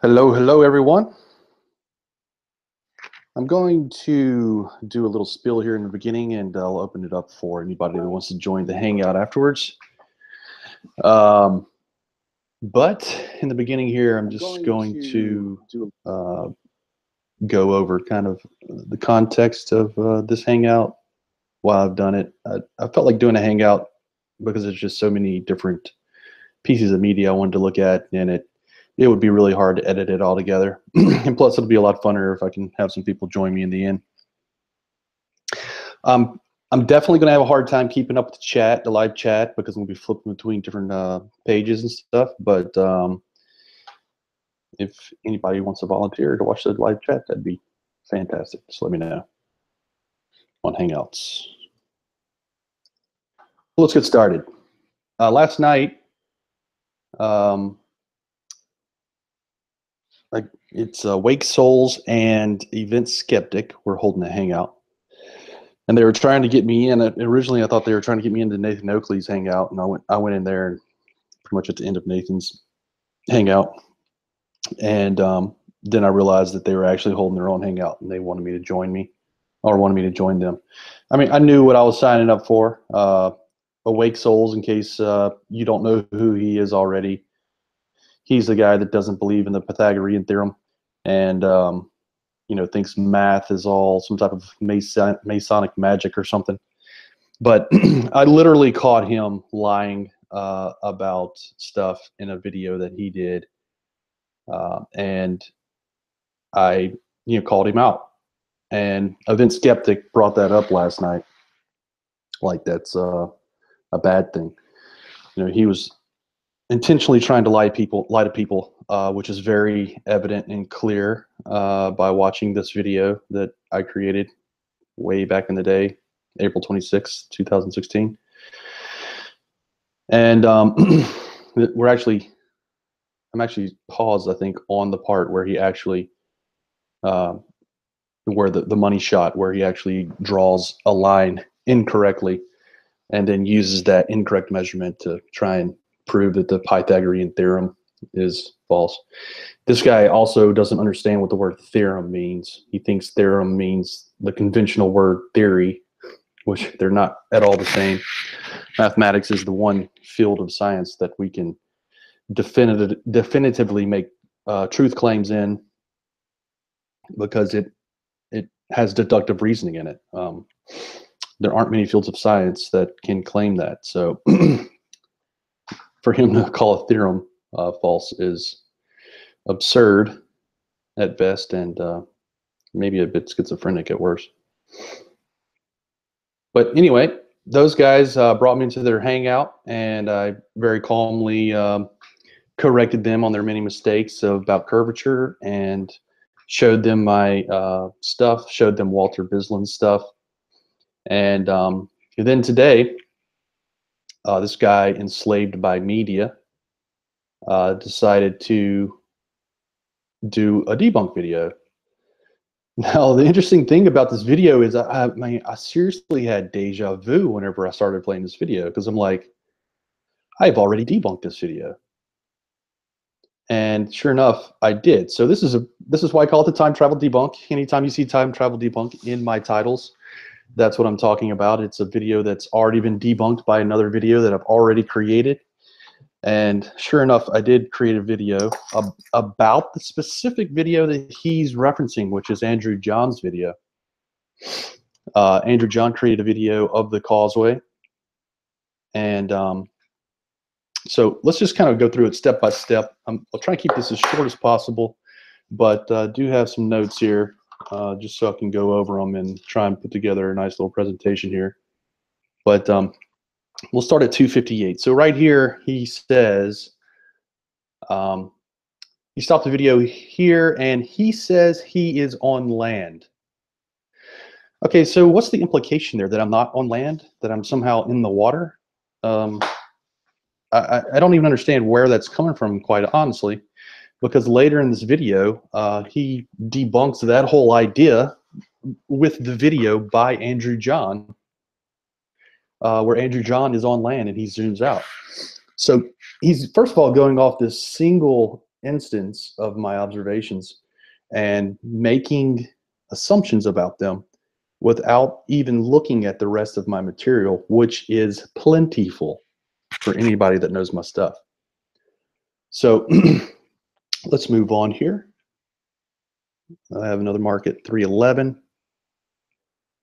Hello everyone. I'm going to do a little spiel here in the beginning, and I'll open it up for anybody that wants to join the Hangout afterwards. But in the beginning here, I'm just going to go over kind of the context of this Hangout, why I've done it. I felt like doing a Hangout because there's just so many different pieces of media I wanted to look at, and it would be really hard to edit it all together. And plus, it'll be a lot funner if I can have some people join me in the end. I'm definitely going to have a hard time keeping up with the live chat, because I'm going to be flipping between different pages and stuff. But if anybody wants to volunteer to watch the live chat, that'd be fantastic. Just let me know on Hangouts. Let's get started. Last night, it's Wake Souls and Event Skeptic. We're holding a Hangout, and they were trying to get me in. Originally, I thought they were trying to get me into Nathan Oakley's Hangout, and I went in there and pretty much at the end of Nathan's Hangout, and then I realized that they were actually holding their own Hangout, and they wanted me to join them. I mean, I knew what I was signing up for. Wake Souls, in case you don't know who he is already, he's the guy that doesn't believe in the Pythagorean theorem, and thinks math is all some type of Masonic magic or something. But I literally caught him lying about stuff in a video that he did, and I called him out. And Event Skeptic brought that up last night, like that's a bad thing. He was intentionally trying to lie to people, which is very evident and clear by watching this video that I created way back in the day, April 26, 2016. And I'm actually paused, I think, on the part where he actually, where the money shot, where he actually draws a line incorrectly and then uses that incorrect measurement to try and prove that the Pythagorean theorem is false. This guy also doesn't understand what the word theorem means. He thinks theorem means the conventional word theory, which they're not at all the same. Mathematics is the one field of science that we can definitively make truth claims in, because it has deductive reasoning in it. There aren't many fields of science that can claim that. So for him to call a theorem false is absurd at best, and maybe a bit schizophrenic at worst. But anyway, those guys brought me into their Hangout, and I very calmly corrected them on their many mistakes about curvature, and showed them my stuff, showed them Walter Bisland stuff. And then today, this guy, Enslaved by Media, decided to do a debunk video. Now, the interesting thing about this video is I seriously had deja vu whenever I started playing this video, because I'm like, I've already debunked this video. And sure enough, I did. So this is why I call it the time travel debunk. Anytime you see time travel debunk in my titles, that's what I'm talking about. It's a video that's already been debunked by another video that I've already created. And sure enough, I did create a video about the specific video that he's referencing, which is Andrew John's video. Andrew John created a video of the Causeway. And so let's just kind of go through it step by step. I'll try and keep this as short as possible, but do have some notes here just so I can go over them and try and put together a nice little presentation here. But we'll start at 258. So right here, he says, he stopped the video here, and he says he is on land. Okay, so what's the implication there? That I'm not on land? That I'm somehow in the water? I don't even understand where that's coming from, quite honestly, because later in this video, he debunks that whole idea with the video by Andrew John, where Andrew John is on land and he zooms out. So he's, first of all, going off this single instance of my observations and making assumptions about them without even looking at the rest of my material, which is plentiful for anybody that knows my stuff. So let's move on here. I have another mark at 311.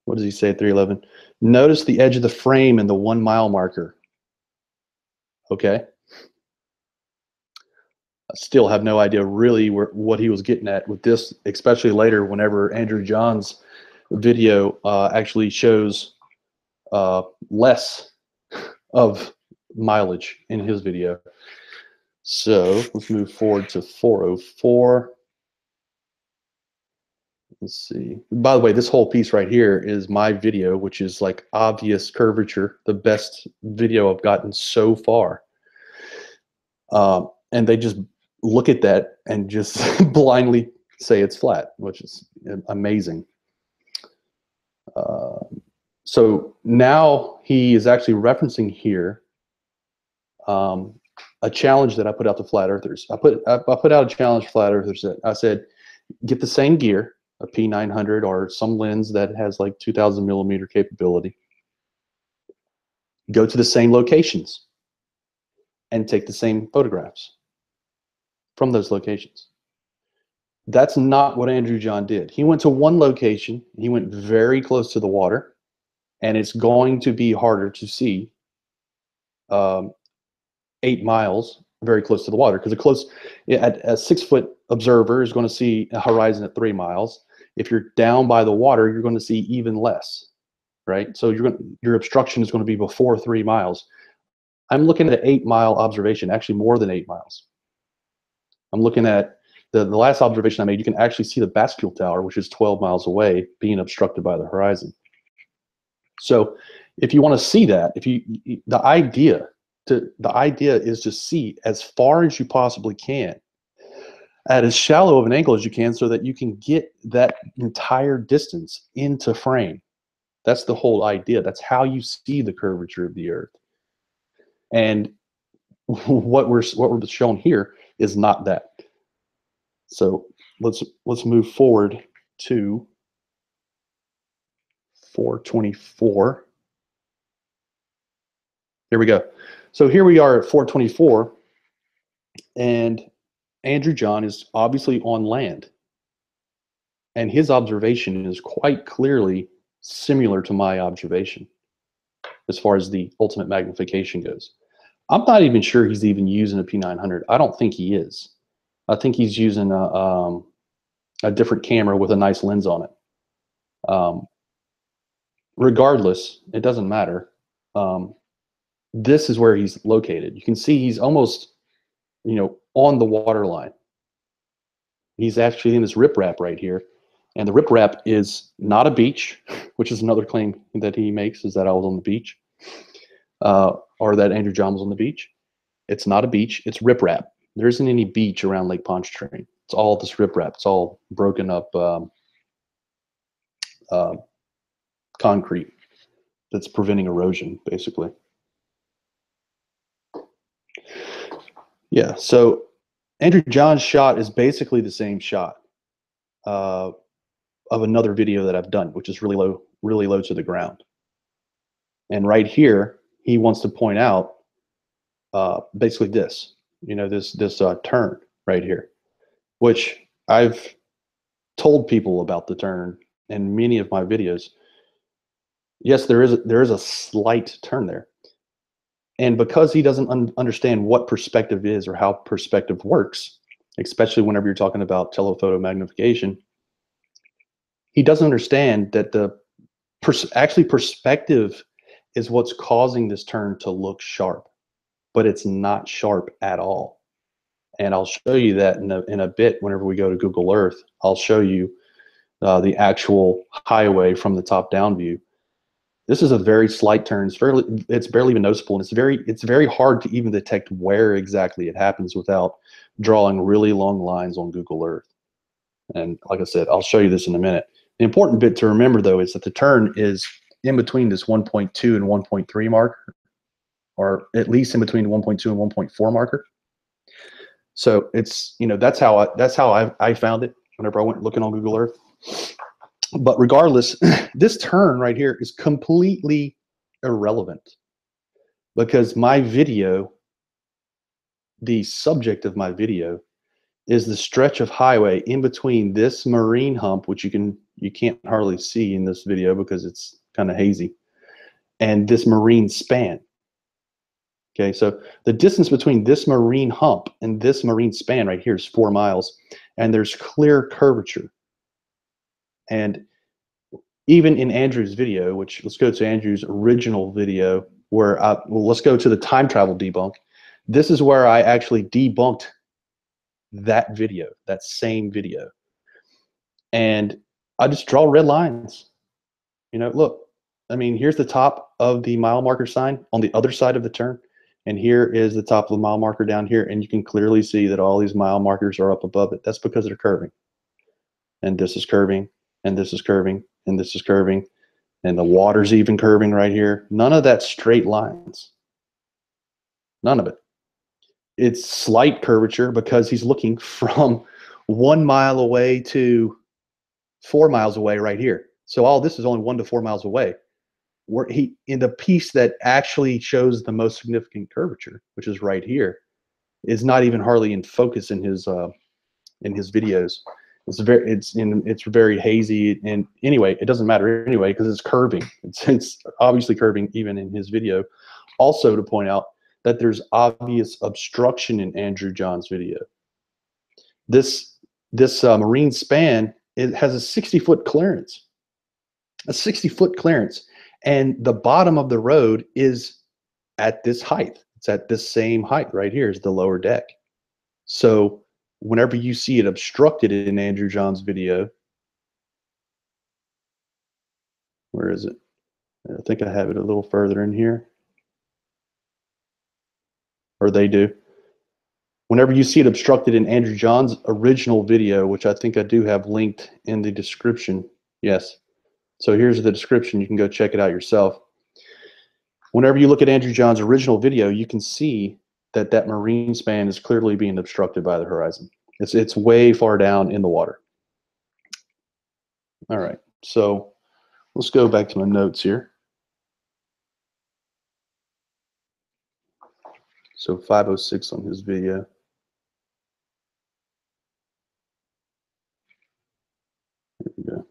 What does he say at 311? Notice the edge of the frame and the 1 mile marker. Okay. I still have no idea really what he was getting at with this, especially later whenever Andrew John's video actually shows less of mileage in his video. So let's move forward to 404. Let's see. By the way, this whole piece right here is my video, which is like obvious curvature, the best video I've gotten so far. And they just look at that and just blindly say it's flat, which is amazing. So now he is actually referencing here a challenge that I put out to flat earthers. I put out a challenge for flat earthers. That I said, get the same gear, a P900 or some lens that has like 2000 millimeter capability. Go to the same locations and take the same photographs from those locations. That's not what Andrew John did. He went to one location, he went very close to the water, and it's going to be harder to see 8 miles very close to the water, because a 6 foot observer is going to see a horizon at 3 miles. If you're down by the water, you're going to see even less, right? So your obstruction is going to be before 3 miles. I'm looking at an 8 mile observation, actually more than 8 miles. I'm looking at the last observation I made. You can actually see the Bascule Tower, which is 12 miles away, being obstructed by the horizon. So if you want to see that, the idea is to see as far as you possibly can at as shallow of an angle as you can, so that you can get that entire distance into frame. That's the whole idea. That's how you see the curvature of the Earth. And what we're shown here is not that. So let's move forward to 424. Here we go. So here we are at 424, and Andrew John is obviously on land, and his observation is quite clearly similar to my observation as far as the ultimate magnification goes. I'm not even sure he's even using a P900. I don't think he is. I think he's using a different camera with a nice lens on it. Regardless, it doesn't matter. This is where he's located. You can see he's almost, on the water line. He's actually in this riprap right here. And the riprap is not a beach, which is another claim that he makes, is that I was on the beach, or that Andrew John was on the beach. It's not a beach, it's riprap. There isn't any beach around Lake Pontchartrain. It's all this riprap. It's all broken up concrete that's preventing erosion, basically. Yeah, so Andrew John's shot is basically the same shot of another video that I've done, which is really low to the ground. And right here, he wants to point out basically this, this turn right here, which I've told people about the turn in many of my videos. Yes, there is a slight turn there. And because he doesn't understand what perspective is or how perspective works, especially whenever you're talking about telephoto magnification, he doesn't understand that actually perspective is what's causing this turn to look sharp, but it's not sharp at all. And I'll show you that in a bit. Whenever we go to Google Earth, I'll show you the actual highway from the top down view. This is a very slight turn. It's barely even noticeable, and it's very hard to even detect where exactly it happens without drawing really long lines on Google Earth. And like I said, I'll show you this in a minute. The important bit to remember, though, is that the turn is in between this 1.2 and 1.3 marker, or at least in between 1.2 and 1.4 marker. So it's, that's how I found it whenever I went looking on Google Earth. But regardless, this turn right here is completely irrelevant because my video, the subject of my video, is the stretch of highway in between this marine hump, which you can't hardly see in this video because it's kind of hazy, and this marine span. Okay, so the distance between this marine hump and this marine span right here is 4 miles, and there's clear curvature. And even in Andrew's video, which let's go to Andrew's original video, where well, let's go to the time travel debunk. This is where I actually debunked that video, that same video. And I just draw red lines. Look, I mean, here's the top of the mile marker sign on the other side of the turn. And here is the top of the mile marker down here. And you can clearly see that all these mile markers are up above it. That's because they're curving. And this is curving, and this is curving, and this is curving. And the water's even curving right here. None of that straight lines. None of it. It's slight curvature because he's looking from 1 mile away to 4 miles away right here. So all this is only 1 to 4 miles away. Where in the piece that actually shows the most significant curvature, which is right here, is not even hardly in focus in his videos. It's very hazy, and anyway, it doesn't matter anyway because it's curving. It's obviously curving even in his video. Also, to point out that there's obvious obstruction in Andrew John's video. This marine span, it has a 60-foot clearance, and the bottom of the road is at this height. It's at this same height right here is the lower deck. So whenever you see it obstructed in Andrew John's video, where is it? I think I have it a little further in here, or they do. Whenever you see it obstructed in Andrew John's original video, which I think I do have linked in the description. Yes. So here's the description. You can go check it out yourself. Whenever you look at Andrew John's original video, you can see that that marine span is clearly being obstructed by the horizon. It's way far down in the water. All right, so let's go back to my notes here. So 506 on his video. There we go.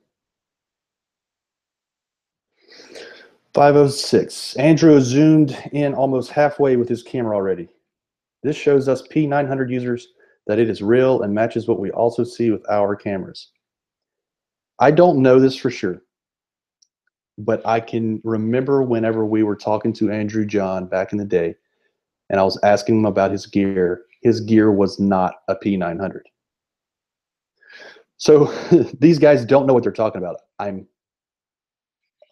506. Andrew has zoomed in almost halfway with his camera already. This shows us P900 users that it is real and matches what we also see with our cameras. I don't know this for sure, but I can remember whenever we were talking to Andrew John back in the day, and I was asking him about his gear was not a P900. So these guys don't know what they're talking about. I'm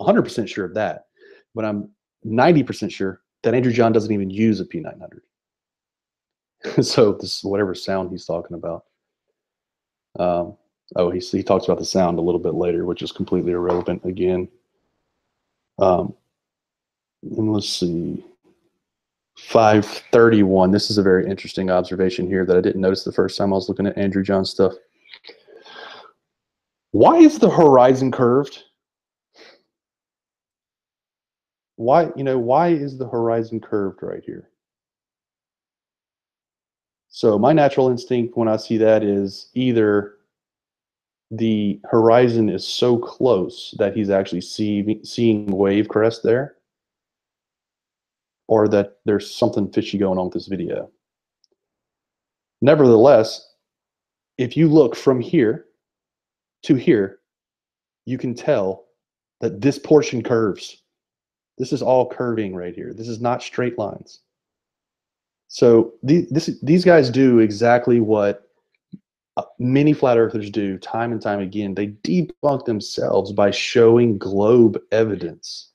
100% sure of that, but I'm 90% sure that Andrew John doesn't even use a P900. So this is whatever sound he's talking about. He talks about the sound a little bit later, which is completely irrelevant again. And let's see, 531. This is a very interesting observation here that I didn't notice the first time I was looking at Andrew John's stuff. Why is the horizon curved? Why is the horizon curved right here? So my natural instinct when I see that is either the horizon is so close that he's actually seeing wave crest there, or that there's something fishy going on with this video. Nevertheless, if you look from here to here, you can tell that this portion curves. This is all curving right here. This is not straight lines. So these guys do exactly what many flat earthers do time and time again. They debunk themselves by showing globe evidence.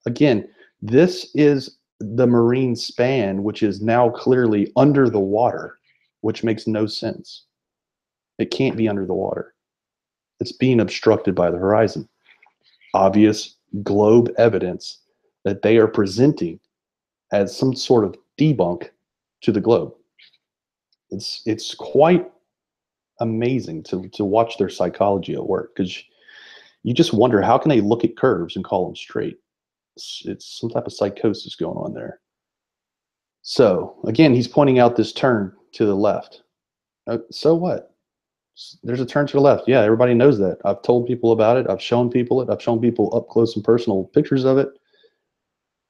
Again, this is the marine span, which is now clearly under the water, which makes no sense. It can't be under the water. It's being obstructed by the horizon. Obvious globe evidence that they are presenting as some sort of debunk to the globe. It's quite amazing to watch their psychology at work, because you just wonder, how can they look at curves and call them straight? It's some type of psychosis going on there. So again, he's pointing out this turn to the left. So what? There's a turn to the left. Yeah, everybody knows that. I've told people about it. I've shown people it. I've shown people up close and personal pictures of it.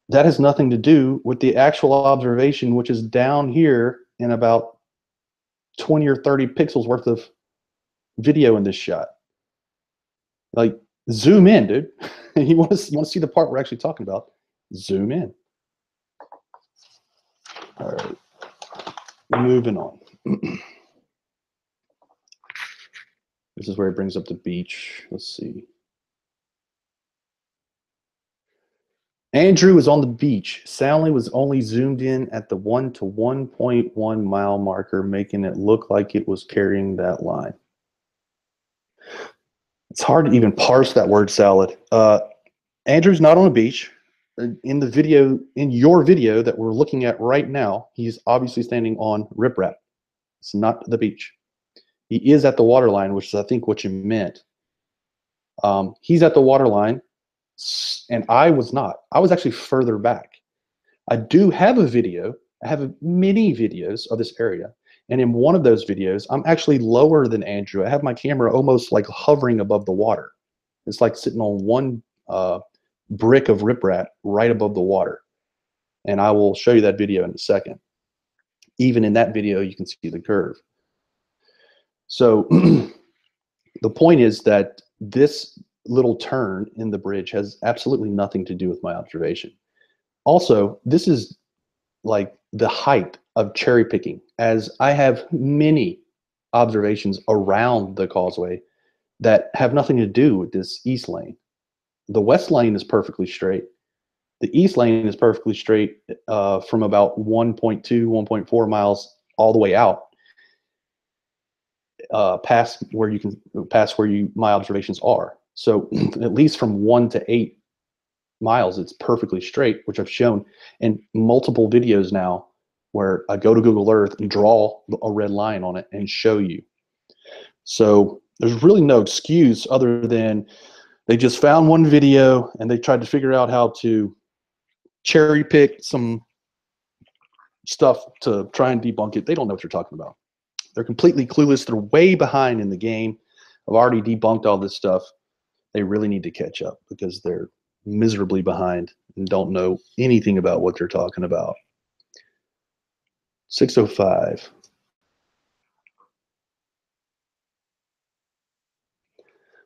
That has nothing to do with the actual observation, which is down here in about 20 or 30 pixels worth of video in this shot. Like, zoom in, dude. You want to see the part we're actually talking about? Zoom in. All right, moving on. This is where it brings up the beach. Let's see. Andrew was on the beach. Soundly was only zoomed in at the 1 to 1.1 mile marker, making it look like it was carrying that line. It's hard to even parse that word salad. Andrew's not on a beach. In the video, in your video that we're looking at right now, he's obviously standing on riprap. It's not the beach. He is at the waterline, which is, I think, what you meant. He's at the waterline, and I was not. I was actually further back. I do have a video. I have many videos of this area. And in one of those videos, I'm actually lower than Andrew. I have my camera almost like hovering above the water. It's like sitting on one brick of riprap right above the water. And I will show you that video in a second. Even in that video, you can see the curve. So the point is that this little turn in the bridge has absolutely nothing to do with my observation. Also, this is like the height of cherry picking, as I have many observations around the causeway that have nothing to do with this east lane. The west lane is perfectly straight. The east lane is perfectly straight from about 1.2, 1.4 miles all the way out, past where my observations are. So at least from 1 to 8 miles, it's perfectly straight, which I've shown in multiple videos now, where I go to Google Earth and draw a red line on it and show you. So there's really no excuse other than they just found one video and they tried to figure out how to cherry pick some stuff to try and debunk it. They don't know what they're talking about. They're completely clueless. They're way behind in the game. I've already debunked all this stuff. They really need to catch up, because they're miserably behind and don't know anything about what they're talking about. 6:05.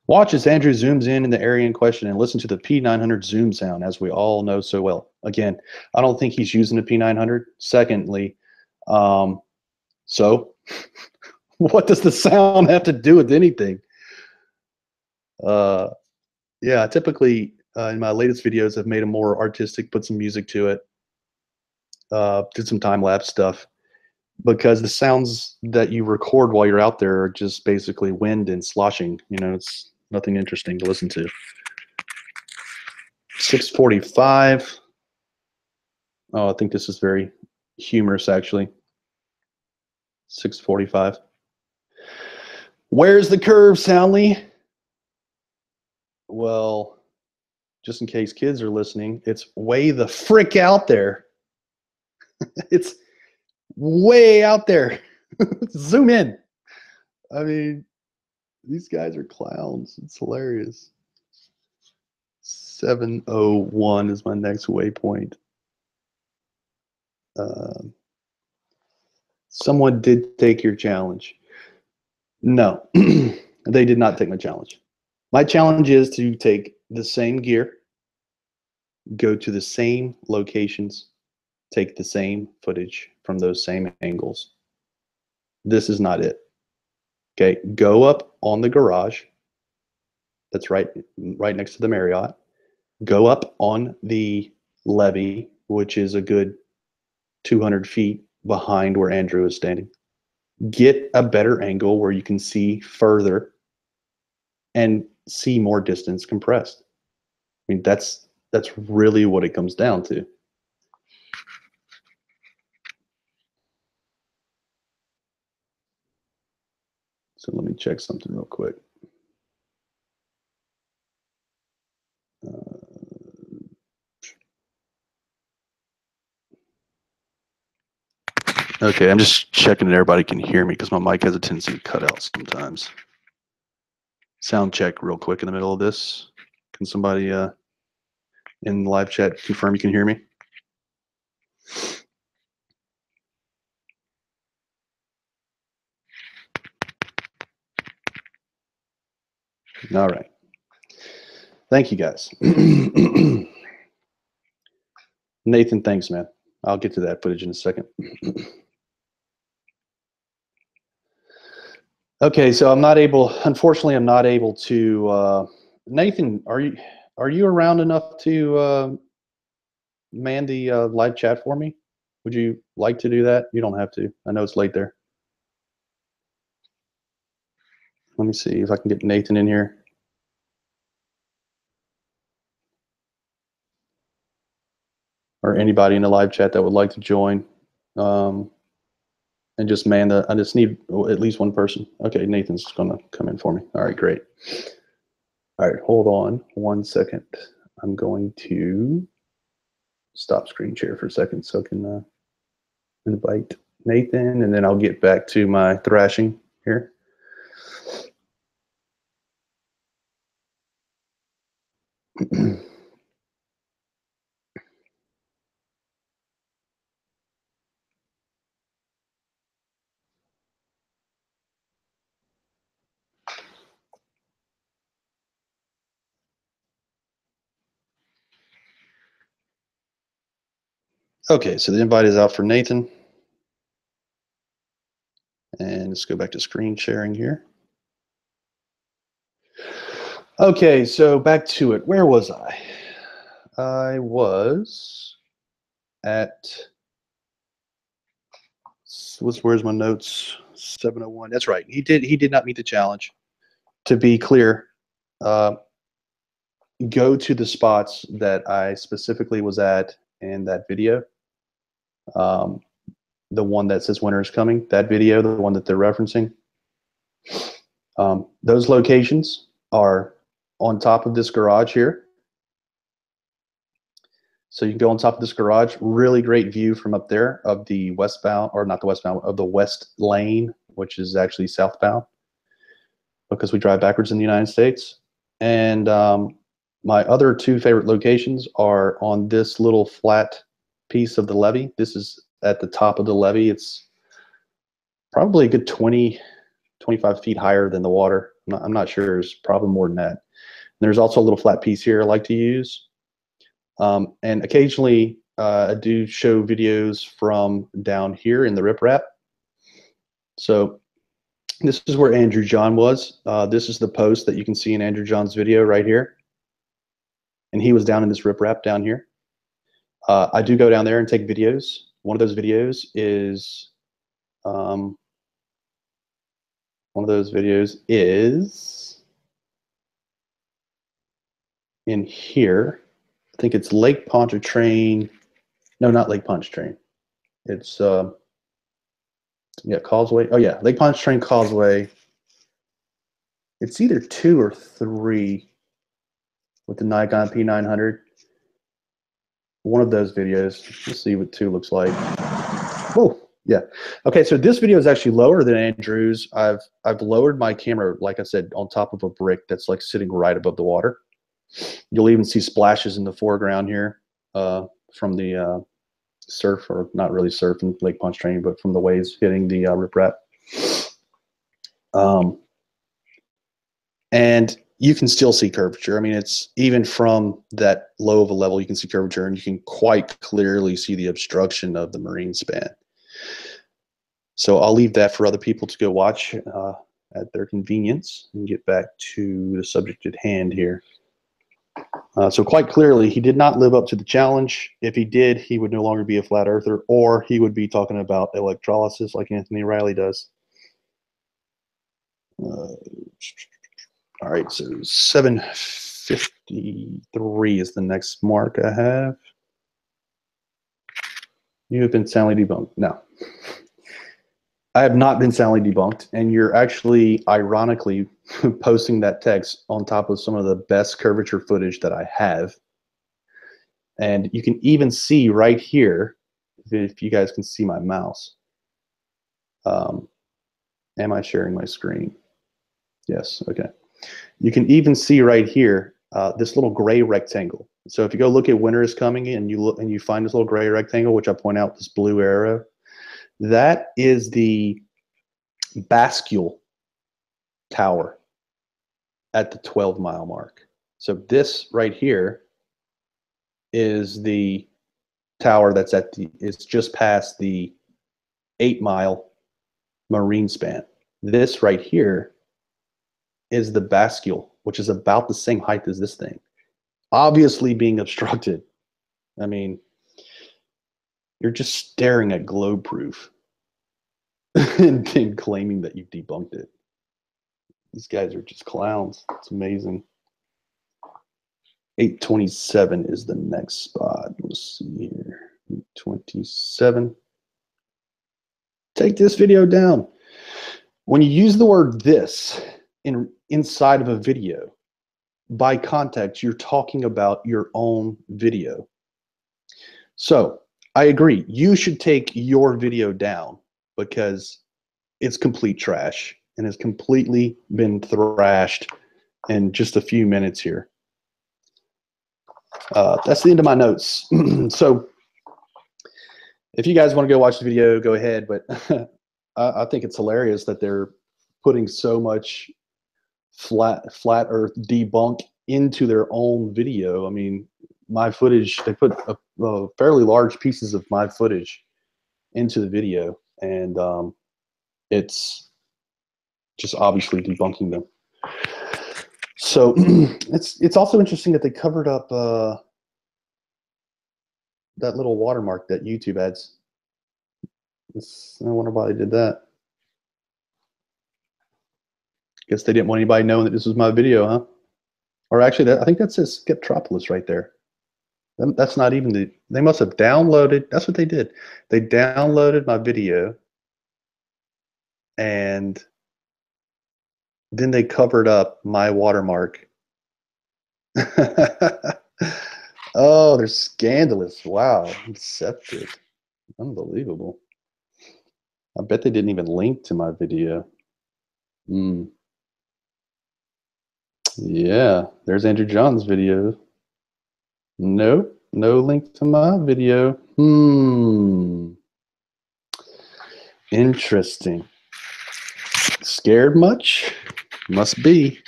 Watch as Andrew zooms in the area in question and listen to the P900 zoom sound, as we all know so well. Again, I don't think he's using the P900. Secondly, so what does the sound have to do with anything? Yeah, typically in my latest videos, I've made them more artistic, put some music to it, did some time-lapse stuff, because the sounds that you record while you're out there are just basically wind and sloshing. You know, it's nothing interesting to listen to. 6:45. Oh, I think this is very humorous, actually. 6:45. Where's the curve, Soundly? Well, just in case kids are listening, it's way the frick out there. It's way out there. Zoom in. I mean, these guys are clowns. It's hilarious. 7:01 is my next waypoint. Someone did take your challenge. No, they did not take my challenge. My challenge is to take the same gear, go to the same locations, take the same footage from those same angles. This is not it. Okay, go up on the garage. That's right next to the Marriott. Go up on the levee, which is a good 200 feet behind where Andrew is standing. Get a better angle where you can see further and see more distance compressed. I mean, that's really what it comes down to. So let me check something real quick. Okay, I'm just checking that everybody can hear me because my mic has a tendency to cut out sometimes. Sound check real quick in the middle of this. Can somebody in the live chat confirm you can hear me? All right. Thank you, guys. Nathan, thanks, man. I'll get to that footage in a second. Okay, so I'm not able, unfortunately, I'm not able to, Nathan, are you around enough to man the live chat for me? Would you like to do that? You don't have to. I know it's late there. Let me see if I can get Nathan in here. Or anybody in the live chat that would like to join. And just man the, I just need at least one person. Okay, Nathan's gonna come in for me. All right, great. All right, hold on 1 second. I'm going to stop screen share for a second so I can invite Nathan, and then I'll get back to my thrashing here. Okay, so the invite is out for Nathan. And let's go back to screen sharing here. Okay, so back to it. Where was I? I was at, where's my notes? 701. That's right. He did not meet the challenge. To be clear, go to the spots that I specifically was at in that video. The one that says winter is coming, that video, the one that they're referencing. Those locations are on top of this garage here. So you can go on top of this garage, really great view from up there of the westbound, or not the westbound, of the west lane, which is actually southbound because we drive backwards in the United States. And my other two favorite locations are on this little flat piece of the levee. This is at the top of the levee. It's probably a good 20, 25 feet higher than the water. I'm not sure. It's probably more than that. And there's also a little flat piece here I like to use. And occasionally I do show videos from down here in the riprap. So this is where Andrew John was. This is the post that you can see in Andrew John's video right here. And he was down in this riprap down here. I do go down there and take videos. One of those videos is in here. I think it's Lake Pontchartrain. No, not Lake Pontchartrain. It's yeah, Causeway. Oh yeah, Lake Pontchartrain Causeway. It's either 2 or 3 with the Nikon P900. One of those videos. Let's see what 2 looks like. Oh, yeah. Okay, so this video is actually lower than Andrew's. I've lowered my camera, like I said, on top of a brick that's like sitting right above the water. You'll even see splashes in the foreground here from the surf, or not really surf in Lake Pontchartrain, but from the waves hitting the riprap. And you can still see curvature. I mean, it's even from that low of a level, you can see curvature, and you can quite clearly see the obstruction of the marine span. So I'll leave that for other people to go watch at their convenience and get back to the subject at hand here. So quite clearly, he did not live up to the challenge. If he did, he would no longer be a flat earther, or he would be talking about electrolysis like Anthony Riley does. All right, so 753 is the next mark I have. You have been soundly debunked. No. I have not been soundly debunked, and you're actually, ironically, posting that text on top of some of the best curvature footage that I have. And you can even see right here, if you guys can see my mouse. Am I sharing my screen? Yes, okay. You can even see right here this little gray rectangle. So if you go look at winter is coming and you look and you find this little gray rectangle, which I point out this blue arrow, that is the bascule tower at the 12-mile mark. So this right here is the tower that's at the, it's just past the 8-mile marine span. This right here is the bascule, which is about the same height as this thing, obviously being obstructed. I mean, you're just staring at globe proof and then claiming that you've debunked it. These guys are just clowns. It's amazing. 827 is the next spot. Let's see here. 827. Take this video down. When you use the word this inside of a video, by context, you're talking about your own video. So I agree. You should take your video down because it's complete trash and has completely been thrashed in just a few minutes here. That's the end of my notes. So if you guys want to go watch the video, go ahead. But I think it's hilarious that they're putting so much flat earth debunk into their own video. I mean, my footage, they put fairly large pieces of my footage into the video, and it's just obviously debunking them. So it's also interesting that they covered up that little watermark that YouTube adds. I wonder why they did that. Guess they didn't want anybody knowing that this was my video, huh? Or actually, I think that says Skeptropolis right there. That's not even the, they must have downloaded, that's what they did. They downloaded my video and then they covered up my watermark. Oh, they're scandalous. Wow. Sceptic. Unbelievable. I bet they didn't even link to my video. Yeah, there's Andrew John's video. Nope, no link to my video. Interesting. Scared much? Must be.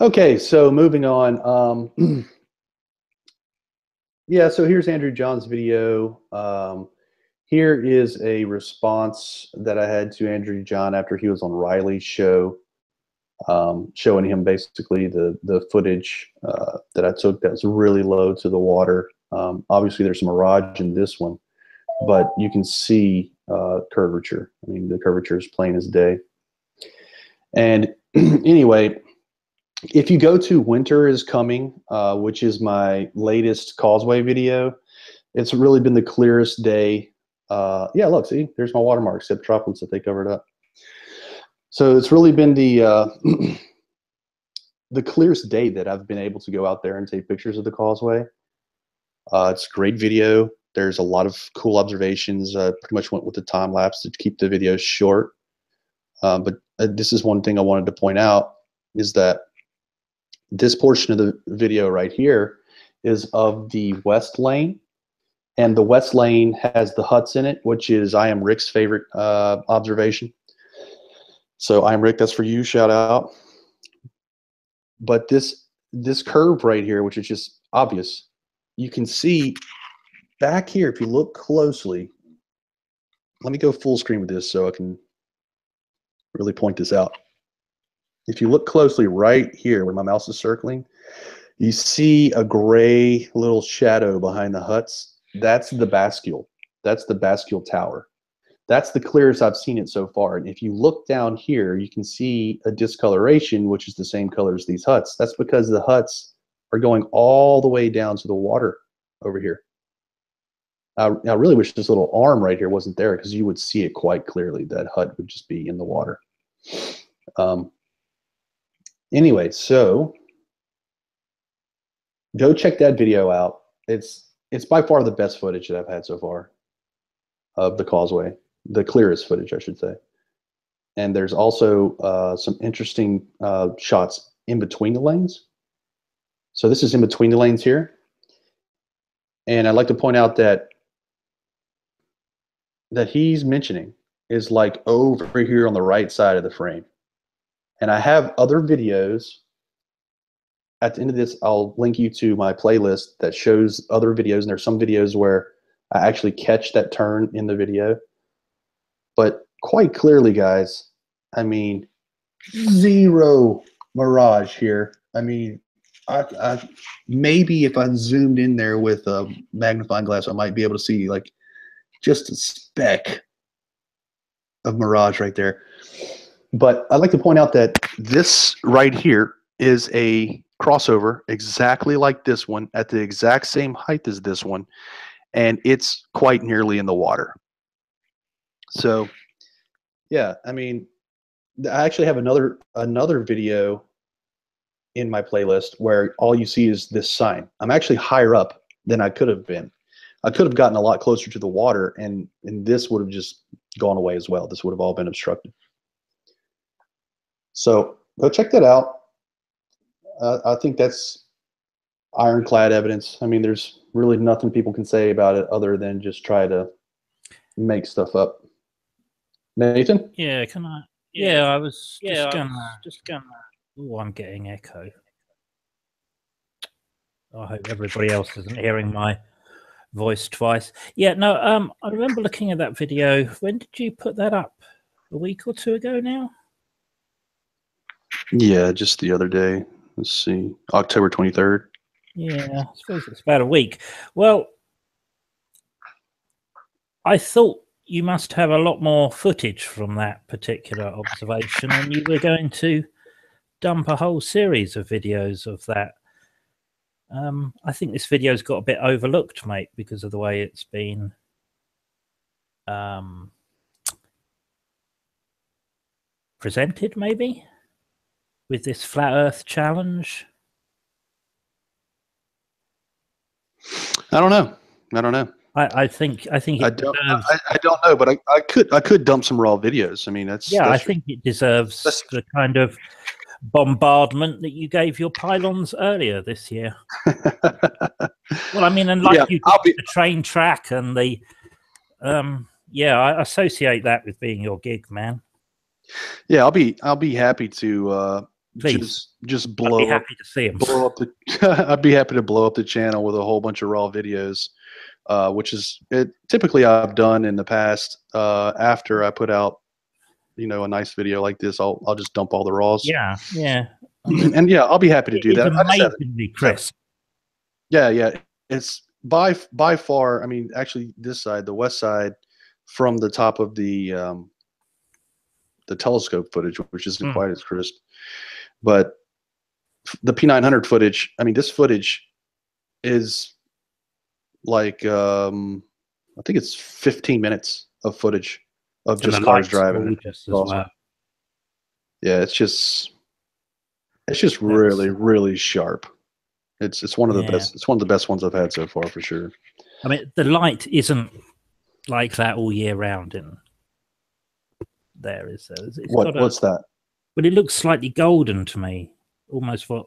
Okay, so moving on. Yeah, so here's Andrew John's video. Here is a response that I had to Andrew John after he was on Riley's show, showing him basically the footage that I took that's really low to the water. Obviously, there's some mirage in this one, but you can see curvature. I mean, the curvature is plain as day. And anyway, if you go to Winter is Coming, which is my latest Causeway video, it's really been the clearest day. Yeah, look, see, there's my watermark, Skeptropolis that they covered up. So it's really been the the clearest day that I've been able to go out there and take pictures of the Causeway. It's a great video. There's a lot of cool observations. Pretty much went with the time lapse to keep the video short. But this is one thing I wanted to point out is that this portion of the video right here is of the west lane. And the west lane has the huts in it, which is I am Rick's favorite observation. So I am Rick, that's for you, shout out. But this curve right here, which is just obvious, you can see back here, if you look closely, let me go full screen with this so I can really point this out. If you look closely right here where my mouse is circling, you see a gray little shadow behind the huts. That's the bascule. That's the bascule tower. That's the clearest I've seen it so far. And if you look down here, you can see a discoloration, which is the same color as these huts. That's because the huts are going all the way down to the water over here. I really wish this little arm right here wasn't there, because you would see it quite clearly. That hut would just be in the water. Anyway, so go check that video out. It's by far the best footage that I've had so far of the Causeway, the clearest footage, I should say. And there's also some interesting shots in between the lanes. So this is in between the lanes here. And I'd like to point out that he's mentioning is like over here on the right side of the frame. And I have other videos. At the end of this, I'll link you to my playlist that shows other videos. And there's some videos where I actually catch that turn in the video. But quite clearly, guys, I mean, zero mirage here. I mean, I maybe if I zoomed in there with a magnifying glass, I might be able to see like just a speck of mirage right there. But I'd like to point out that this right here is a crossover exactly like this one at the exact same height as this one, and it's quite nearly in the water. So yeah, I mean, I actually have another video in my playlist where all you see is this sign. I'm actually higher up than I could have been. I could have gotten a lot closer to the water, and this would have just gone away as well. This would have all been obstructed. So go check that out. I think that's ironclad evidence. I mean, there's really nothing people can say about it other than just try to make stuff up. Nathan? Yeah, can I? Yeah, I was just gonna. Oh, I'm getting echo. I hope everybody else isn't hearing my voice twice. Yeah, no. I remember looking at that video. When did you put that up? A week or two ago now? Yeah, just the other day. Let's see, October 23rd. Yeah, I suppose it's about a week. Well, I thought you must have a lot more footage from that particular observation, and you were going to dump a whole series of videos of that. I think this video's got a bit overlooked, mate, because of the way it's been presented, maybe, with this flat Earth challenge. I don't know. I think it deserves, I don't know, but I could dump some raw videos. I mean, I think it deserves the kind of bombardment that you gave your pylons earlier this year. Well, I mean, and like you did the train track and the I associate that with being your gig, man. Yeah, I'll be happy to just blow I'd be happy to see him. Blow up the I'd be happy to blow up the channel with a whole bunch of raw videos, which is typically I've done in the past. After I put out, a nice video like this, I'll just dump all the raws. Yeah. And yeah, I'll be happy to do that. Amazingly crisp. Yeah. It's by far. I mean, actually, this side, the west side, from the top of the telescope footage, which isn't quite as crisp, but the P900 footage. I mean, this footage is like I think it's 15 minutes of footage of just cars driving. Well. Yeah, it's just really, really sharp. It's one of the best. It's one of the best ones I've had so far, for sure. I mean, the light isn't like that all year round, in there, is there? What's that? But it looks slightly golden to me, almost what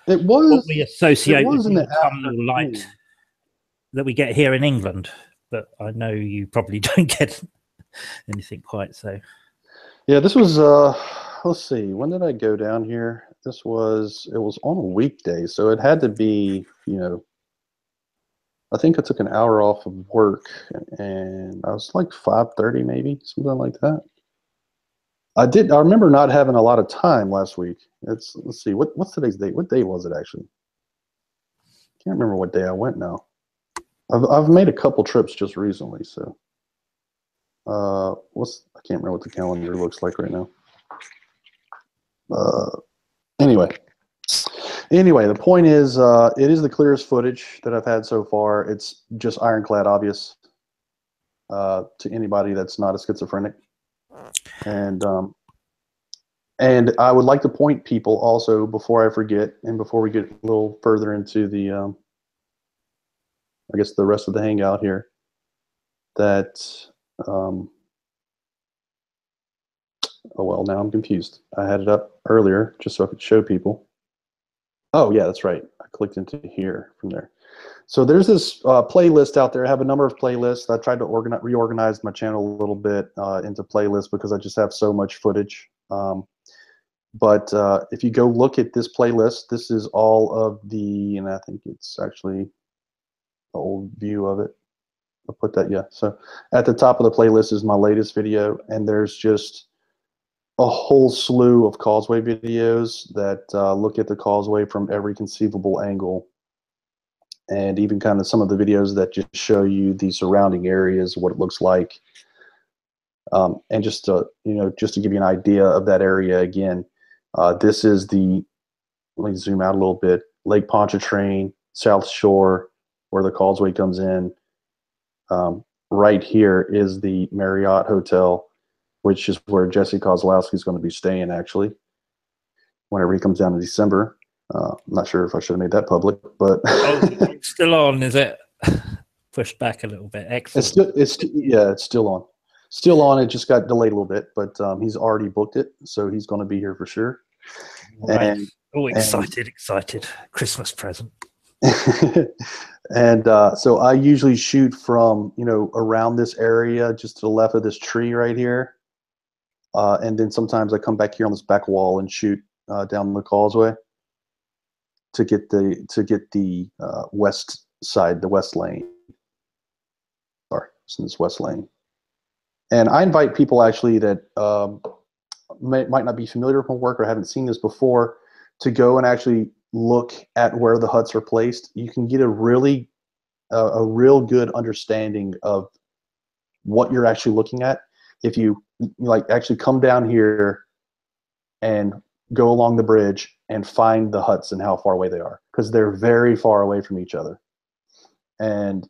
we associate with the autumnal light that we get here in England. But I know you probably don't get anything quite so. Yeah, this was let's see, when did I go down here? It was on a weekday, so it had to be, I think I took an hour off of work, and I was like 5:30 maybe, something like that. I remember not having a lot of time last week. Let's see, what's today's date? What day was it actually? Can't remember what day I went now. I've made a couple trips just recently, so I can't remember what the calendar looks like right now. Anyway, the point is, it is the clearest footage that I've had so far. It's just ironclad obvious to anybody that's not a schizophrenic. And I would like to point people also, before I forget, and before we get a little further into the, I guess the rest of the hangout here, that, oh well, now I'm confused. I had it up earlier just so I could show people. Oh yeah, that's right. I clicked into here from there. So there's this playlist out there. I have a number of playlists. I tried to reorganize my channel a little bit into playlists because I just have so much footage. But if you go look at this playlist, this is all of the, and I think it's actually the old view of it. I'll put that, yeah. So at the top of the playlist is my latest video, and there's just a whole slew of Causeway videos that look at the Causeway from every conceivable angle, and even kind of some of the videos that just show you the surrounding areas, what it looks like, and just to, just to give you an idea of that area again. This is the, let me zoom out a little bit, Lake Pontchartrain, South Shore, where the Causeway comes in. Right here is the Marriott Hotel, which is where Jesse Kozlowski is going to be staying, actually, whenever he comes down in December. I'm not sure if I should have made that public, but it's still on, is it? Pushed back a little bit. Excellent. It's still on. Still on. It just got delayed a little bit, but he's already booked it, so he's going to be here for sure. Right. Excited. Christmas present. And so I usually shoot from, around this area, just to the left of this tree right here. And then sometimes I come back here on this back wall and shoot down the Causeway to get the west side, the west lane. Sorry, it's in this west lane. And I invite people actually that might not be familiar with my work or haven't seen this before to go and actually look at where the huts are placed. You can get a real good understanding of what you're actually looking at if you actually come down here and go along the bridge and find the huts and how far away they are, because they're very far away from each other. And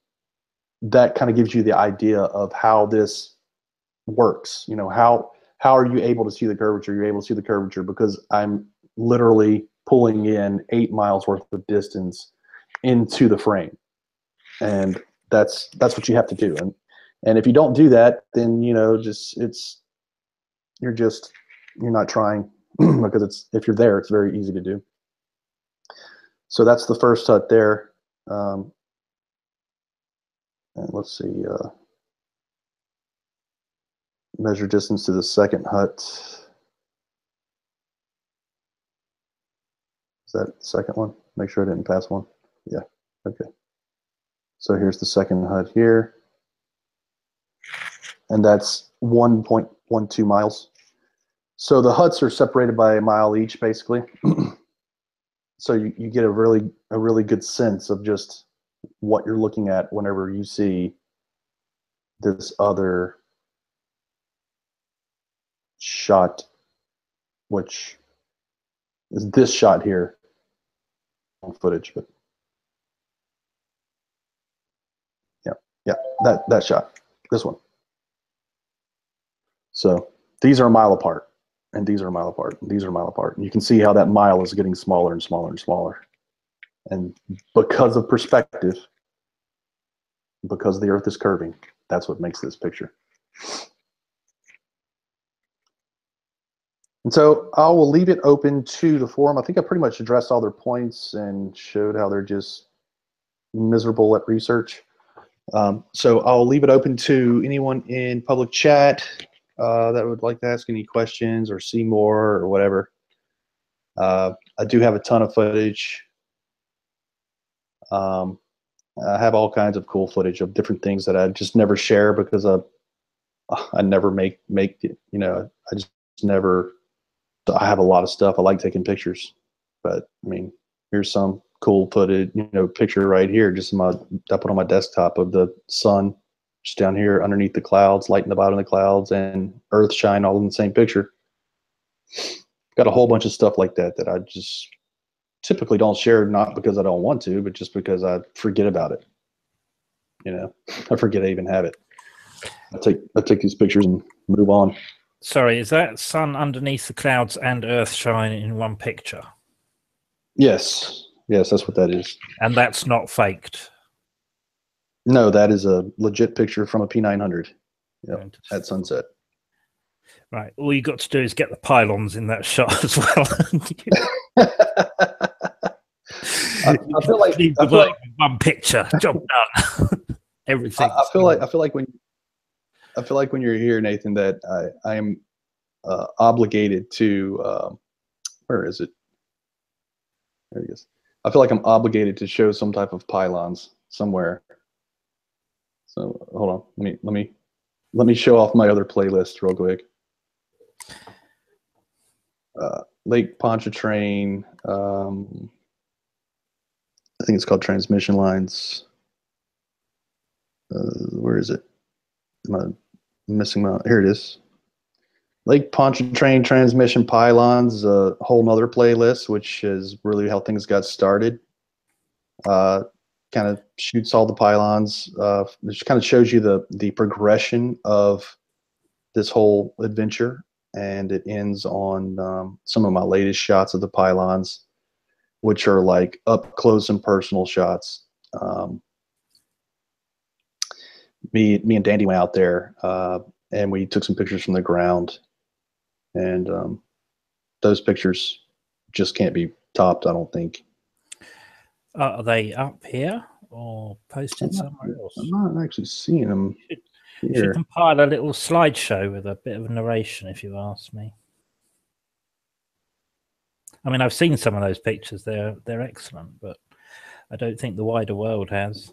that kind of gives you the idea of how this works. How are you able to see the curvature? You're able to see the curvature because I'm literally pulling in 8 miles worth of distance into the frame. And that's what you have to do. And if you don't do that, then you're not trying, because if you're there, it's very easy to do. So that's the first hut there. And let's see, measure distance to the second hut. Is that the second one? Make sure I didn't pass one. Yeah, okay. So here's the second hut here. And that's 1.12 miles. So the huts are separated by a mile each, basically. So you get a really good sense of just what you're looking at whenever you see this other shot, which is this shot here on footage. But yeah, that shot, this one. So these are a mile apart, and these are a mile apart, and these are a mile apart. And you can see how that mile is getting smaller and smaller and smaller. And because of perspective, because the Earth is curving, that's what makes this picture. And so I will leave it open to the forum. I think I pretty much addressed all their points and showed how they're just miserable at research. So I'll leave it open to anyone in public chat that would like to ask any questions or see more or whatever. I do have a ton of footage. I have all kinds of cool footage of different things that I just never share because I never make it, I just never. I have a lot of stuff. I like taking pictures, but I mean, here's some cool footage, picture right here, just I put on my desktop of the sun just down here underneath the clouds, light in the bottom of the clouds, and Earth shine all in the same picture. Got a whole bunch of stuff like that I just typically don't share, not because I don't want to, but just because I forget about it. I forget I even have it. I take these pictures and move on. Sorry, is that sun underneath the clouds and Earth shining in one picture? Yes, that's what that is. And that's not faked. No, that is a legit picture from a P900. Yep, at sunset. Right. All you got to do is get the pylons in that shot as well. I feel like one picture, job done. Everything. I feel like when you're here, Nathan, that I am obligated to. Where is it? There he is. I feel like I'm obligated to show some type of pylons somewhere. So hold on, let me show off my other playlist real quick. Lake Pontchartrain. I think it's called Transmission Lines. Where is it? Am I missing my? Here it is. Lake Pontchartrain Transmission Pylons, a whole nother playlist, which is really how things got started. Kind of shoots all the pylons. It kind of shows you the progression of this whole adventure, and it ends on some of my latest shots of the pylons, which are like up close and personal shots. Me and Dandy went out there, and we took some pictures from the ground, and those pictures just can't be topped, I don't think. Are they up here or posted somewhere else? I'm not actually seeing them. You should compile a little slideshow with a bit of narration, if you ask me. I mean, I've seen some of those pictures. They're excellent, but I don't think the wider world has.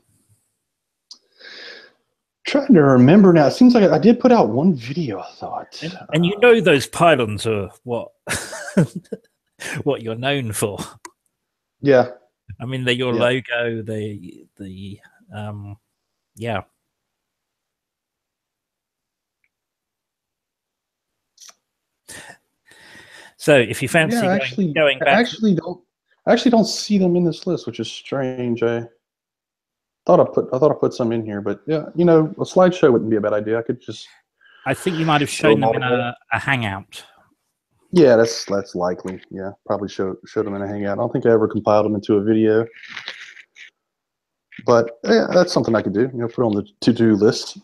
Trying to remember now. It seems like I did put out one video, I thought. And you know those pylons are what what you're known for. Yeah. I mean, they're your logo. Yeah. So if you fancy going back, I actually don't see them in this list, which is strange. I thought I put some in here, but yeah, you know, a slideshow wouldn't be a bad idea. I think you might have shown them in a hangout. Yeah, that's likely. Yeah, probably showed them in a hangout. I don't think I ever compiled them into a video, but yeah, that's something I could do. You know, put on the to-do list.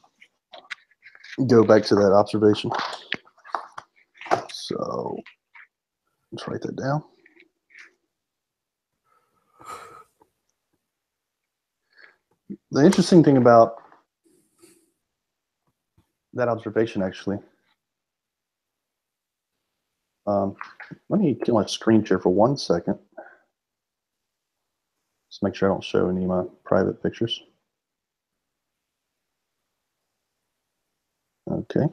Go back to that observation. So let's write that down. The interesting thing about that observation, actually, let me kill my screen share for 1 second. Just make sure I don't show any of my private pictures. Okay.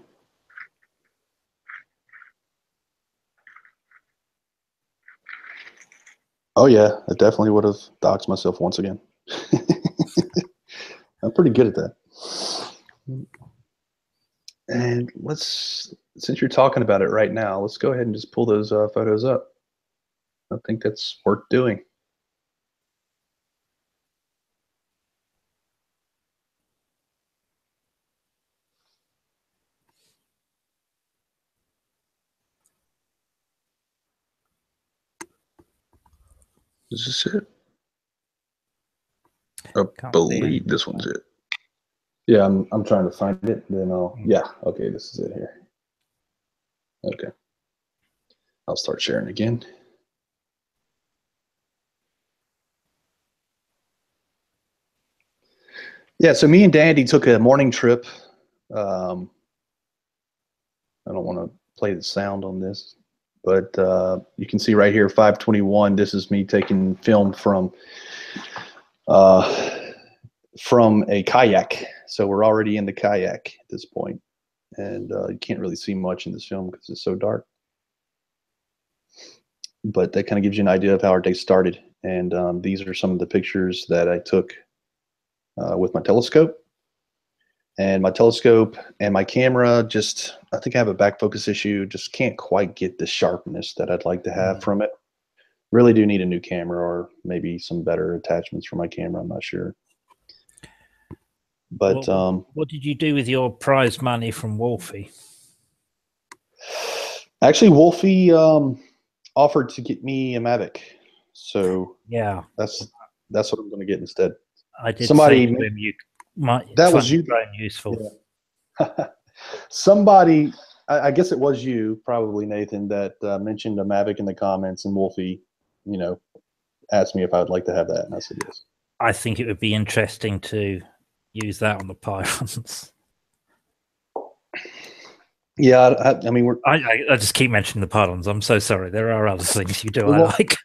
Oh yeah, I definitely would have doxed myself once again. I'm pretty good at that. And since you're talking about it right now, let's go ahead and just pull those photos up. I think that's worth doing. Is this it? I believe this one's it. Yeah, I'm trying to find it. Then yeah, okay, this is it here. Okay. I'll start sharing again. Yeah, so me and Dandy took a morning trip. I don't want to play the sound on this, but you can see right here, 521. This is me taking film from a kayak. So we're already in the kayak at this point, and you can't really see much in this film because it's so dark. But that kind of gives you an idea of how our day started. And these are some of the pictures that I took with my telescope. And my telescope and my camera I think I have a back focus issue, just can't quite get the sharpness that I'd like to have from it. Really do need a new camera or maybe some better attachments for my camera, I'm not sure. But what did you do with your prize money from Wolfie? Actually, Wolfie offered to get me a Mavic, so yeah, that's what I'm going to get instead. I did Somebody, say to him you might that find was you. the drone useful. Yeah. Somebody, I guess it was you, probably Nathan, that mentioned a Mavic in the comments, and Wolfie, asked me if I would like to have that, and I said yes. I think it would be interesting to use that on the Pylons. Yeah, I mean, I just keep mentioning the Pylons. I'm so sorry. There are other things you do I like.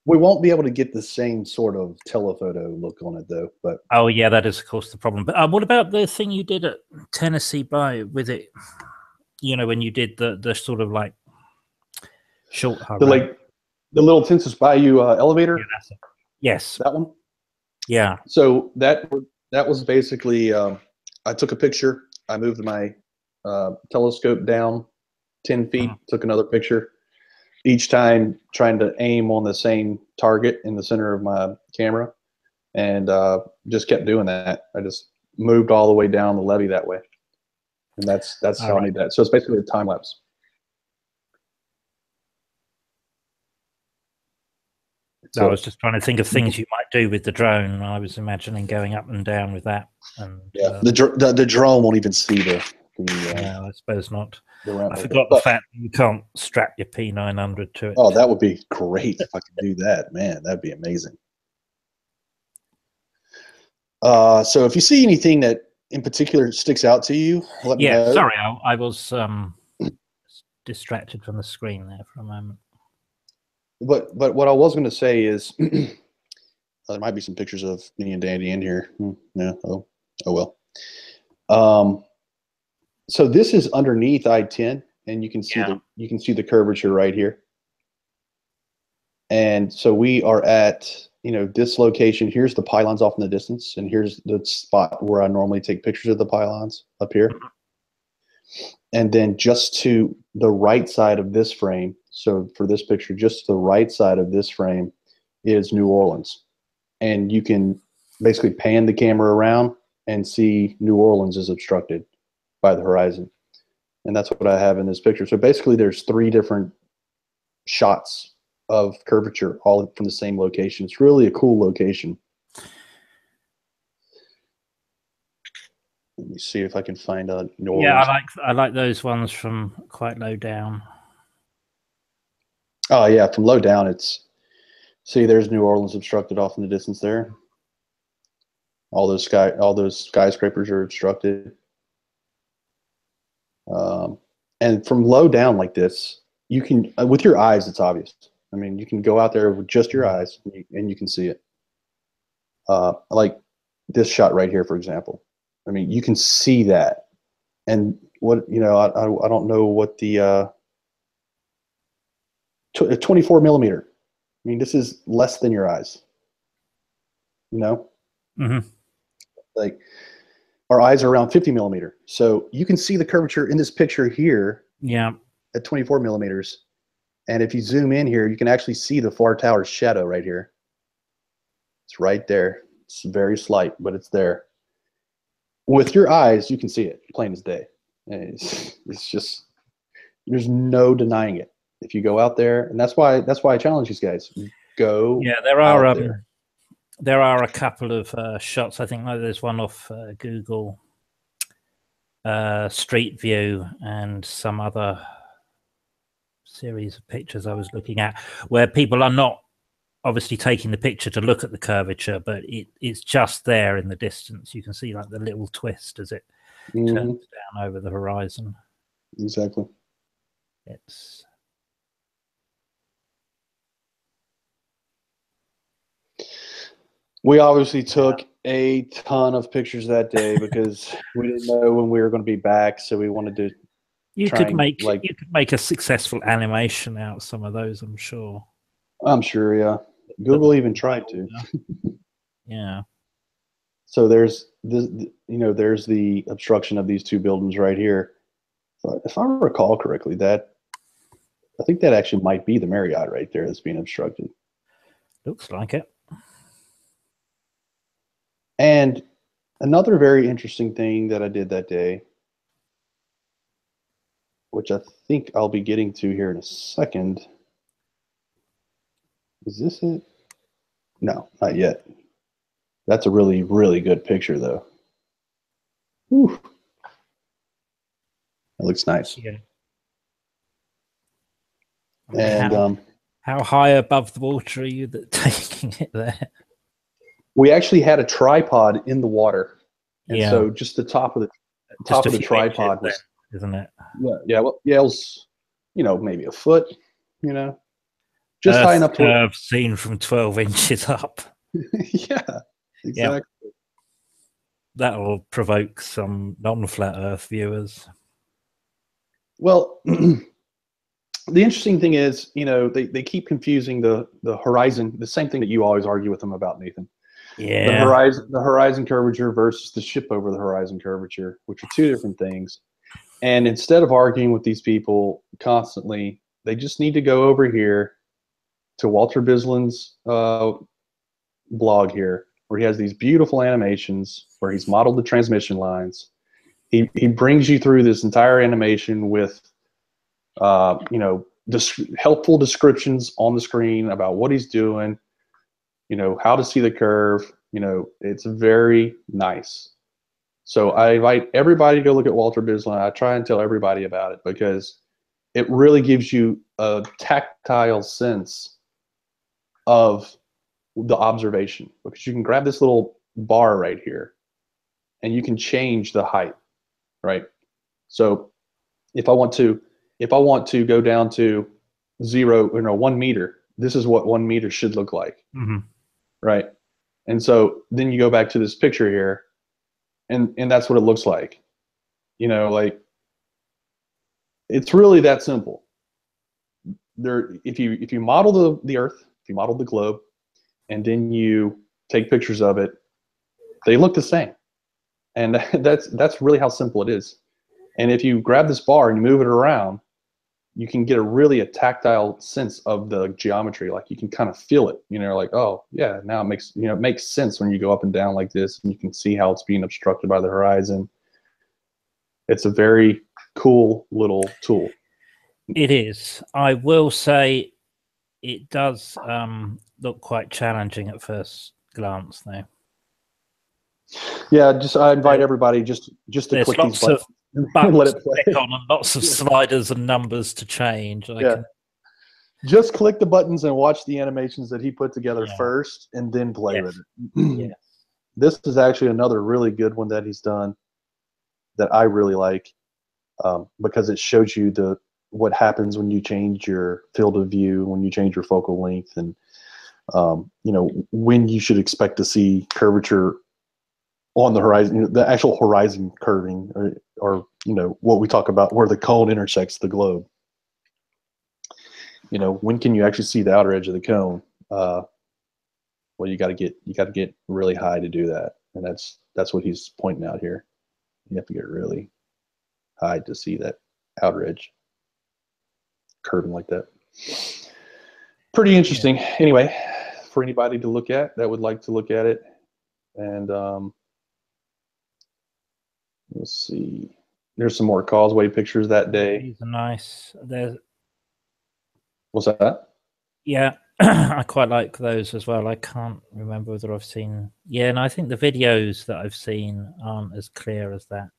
We won't be able to get the same sort of telephoto look on it, though. But oh yeah, that is of course the problem. But what about the thing you did at Tennessee Bay with it? When you did the sort of like short the little Tennessee Bayou elevator. Yeah, that's it. Yes, that one. Yeah. So that was basically I took a picture. I moved my telescope down 10 feet, took another picture, each time trying to aim on the same target in the center of my camera, and just kept doing that. I just moved all the way down the levee that way, and that's how I made that. So it's basically a time lapse. So I was just trying to think of things you might do with the drone. I was imagining going up and down with that. And yeah, the drone won't even see the no, I suppose not. I forgot the fact that you can't strap your P900 to it. Oh, that would be great if I could do that, man. That'd be amazing. So if you see anything that in particular sticks out to you, let me know. Sorry, I was distracted from the screen there for a moment. But what I was going to say is there might be some pictures of me and Dandy in here. Yeah. Oh well. So this is underneath I-10, and you can see the curvature right here. And so we are at this location. Here's the pylons off in the distance, and here's the spot where I normally take pictures of the pylons up here. And then just to the right side of this frame, so for this picture, just to the right side of this frame is New Orleans. And you can basically pan the camera around and see New Orleans is obstructed by the horizon. And that's what I have in this picture. So basically there's 3 different shots of curvature all from the same location. It's really a cool location. Let me see if I can find a New Orleans. Yeah, I like those ones from quite low down. Oh yeah, from low down it's there's New Orleans obstructed off in the distance there. All those skyscrapers are obstructed. And from low down like this, you can with your eyes it's obvious. I mean, you can go out there with just your eyes and you can see it. Like this shot right here, for example. I mean, you can see that. And what, I don't know what the 24 millimeter. I mean, this is less than your eyes. Like our eyes are around 50 millimeter. So you can see the curvature in this picture here. Yeah. At 24 millimeters. And if you zoom in here, you can actually see the far tower's shadow right here. It's right there. It's very slight, but it's there. With your eyes, you can see it plain as day. It's just, there's no denying it. If you go out there, and that's why I challenge these guys. Go. Yeah, there are a couple of shots. I think there's one off Google Street View and some other series of pictures I was looking at where people are not obviously taking the picture to look at the curvature, but it's just there in the distance. You can see like the little twist as it turns down over the horizon. Exactly. We obviously took a ton of pictures that day because we didn't know when we were going to be back, so we wanted to. You could make a successful animation out of some of those, I'm sure. I'm sure, yeah. Google even tried to. Yeah. So there's this, there's the obstruction of these 2 buildings right here. If I recall correctly, I think that actually might be the Marriott right there that's being obstructed. Looks like it. And Another very interesting thing that I did that day, which I think I'll be getting to here in a second. Is this it? No, not yet. That's a really, really good picture, though. Whew. That looks nice. Yeah. And how high above the water are you taking it there? We actually had a tripod in the water, and so just the top of the tripod was, isn't it? Yeah. Well, yeah, it was, maybe a foot, just high enough to curve seen from 12 inches up. Yeah, exactly. Yeah. That'll provoke some non-flat Earth viewers. Well, the interesting thing is, they keep confusing the horizon, the same thing that you always argue with them about, Nathan. Yeah. The horizon curvature versus the ship over the horizon curvature, which are two different things. And instead of arguing with these people constantly, they just need to go over here to Walter Bisland's blog here, where he has these beautiful animations where he's modeled the transmission lines. He brings you through this entire animation with helpful descriptions on the screen about what he's doing, how to see the curve. It's very nice. So I invite everybody to go look at Walter Bisland. I try and tell everybody about it because it really gives you a tactile sense of the observation, because you can grab this little bar right here and you can change the height, right? So if I want to go down to 1 meter, this is what 1 meter should look like. Mm-hmm. Right? And so then you go back to this picture here, and that's what it looks like. Like, it's really that simple. If you model the Earth, if you model the globe, and then you take pictures of it, they look the same. And that's really how simple it is. And if you grab this bar and you move it around, you can get a tactile sense of the geometry. Like, you can kind of feel it, like, oh yeah, now it makes sense when you go up and down like this, and you can see how it's being obstructed by the horizon. It's a very cool little tool. It is. I will say it does look quite challenging at first glance, though. Yeah, I invite everybody just to click these buttons and let it play. On and lots of sliders and numbers to change. Just click the buttons and watch the animations that he put together first, and then play with it. Yeah. This is actually another really good one that he's done that I really like, because it shows you what happens when you change your field of view, when you change your focal length, and when you should expect to see curvature on the horizon, the actual horizon curving, or what we talk about where the cone intersects the globe. When can you actually see the outer edge of the cone? Well, you got to get really high to do that, and that's what he's pointing out here. You have to get really high to see that outer edge curving like that. Pretty interesting. Yeah. Anyway, for anybody to look at that would like to look at it, and let's see. There's some more Causeway pictures that day. These are nice. What's that? Yeah, I quite like those as well. I can't remember whether I've seen. Yeah, and I think the videos that I've seen aren't as clear as that.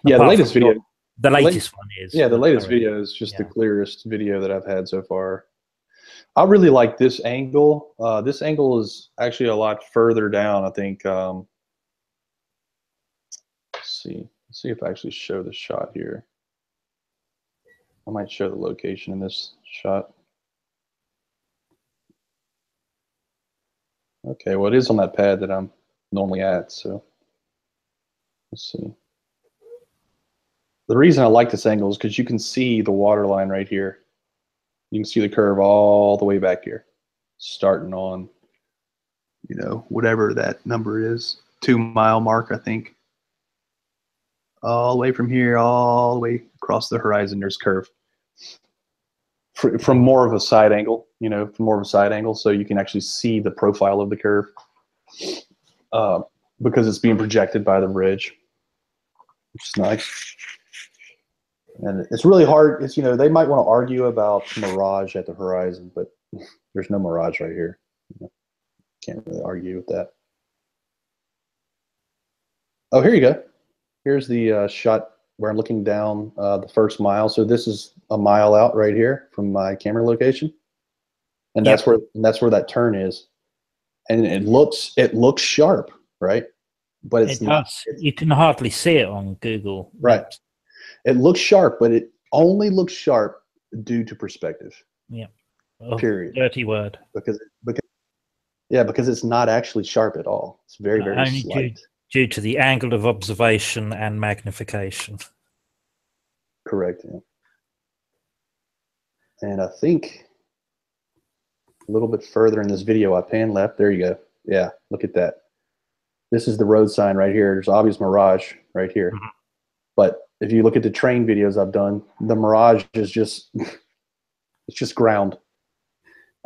Yeah, the latest video. The latest one is. Yeah, the latest video is just the clearest video that I've had so far. I really like this angle. This angle is actually a lot further down, I think. Let's see if I actually show the shot here. I might show the location in this shot. Okay, well, it is on that pad that I'm normally at, so let's see. The reason I like this angle is because you can see the water line right here. You can see the curve all the way back here, starting on, whatever that number is, 2 mile mark, I think. All the way from here, all the way across the horizon, there's curve. From more of a side angle, so you can actually see the profile of the curve. because it's being projected by the bridge, which is nice. And it's really hard. It's, you know, they might want to argue about mirage at the horizon, but there's no mirage right here. Can't really argue with that. Oh, here you go. Here's the shot where I'm looking down the first mile. So this is a mile out right here from my camera location, and that's where that turn is. And it looks sharp, right? But it's not. You can hardly see it on Google. Right. It looks sharp, but it only looks sharp due to perspective. Yeah. Period. Dirty word. Because it's not actually sharp at all. It's very, very only slight. Due to the angle of observation and magnification. Correct. Yeah. And I think a little bit further in this video, I pan left. There you go. Yeah, look at that. This is the road sign right here. There's obvious mirage right here. Mm-hmm. But if you look at the train videos I've done, the mirage is just it's just ground.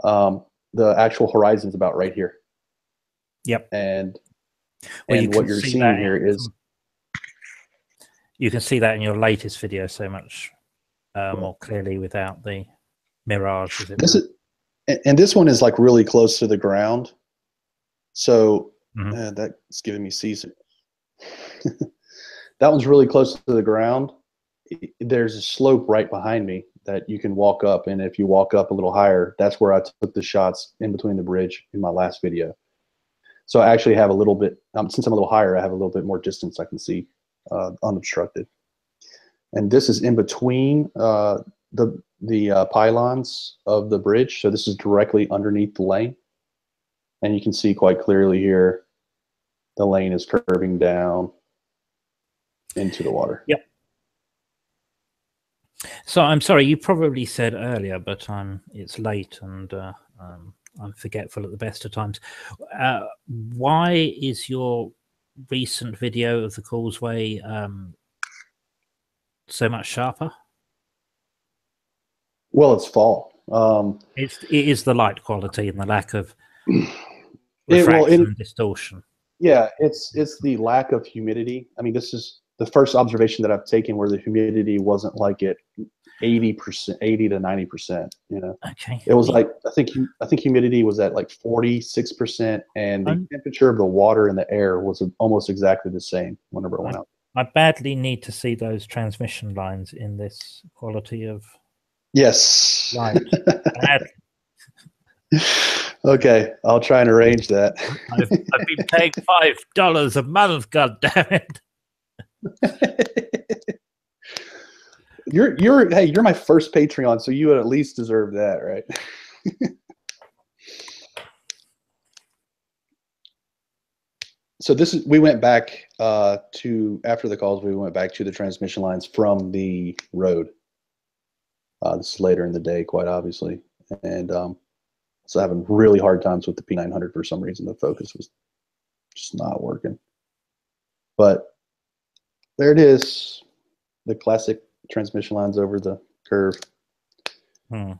The actual horizon is about right here. Yep. And what you're seeing here is you can see that in your latest video so much more clearly without the mirage. And this one is like really close to the ground, so that's giving me seasick. That one's really close to the ground. There's a slope right behind me that you can walk up, and if you walk up a little higher, that's where I took the shots in between the bridge in my last video. So I actually have a little bit, since I'm a little higher, I have a little bit more distance I can see unobstructed. And this is in between the pylons of the bridge. So this is directly underneath the lane. And you can see quite clearly here, the lane is curving down into the water. Yep. So I'm sorry, you probably said earlier, but it's late and I'm forgetful at the best of times. Why is your recent video of the Causeway so much sharper? Well, it's fall. It is the light quality and the lack of refraction and distortion. Yeah, it's the lack of humidity. I mean, this is the first observation that I've taken where the humidity wasn't like at 80%, 80 to 90%. You know, okay. It was like I think humidity was at like 46%, and the temperature of the water and the air was almost exactly the same whenever I went out. I badly need to see those transmission lines in this quality of light. Okay, I'll try and arrange that. I've been paying $5 a month. God damn it! You're my first Patreon, so you would at least deserve that, right? So we went back after the calls. We went back to the transmission lines from the road. This is later in the day, quite obviously, and so having really hard times with the P900 for some reason. The focus was just not working. But there it is, the classic transmission lines over the curve. And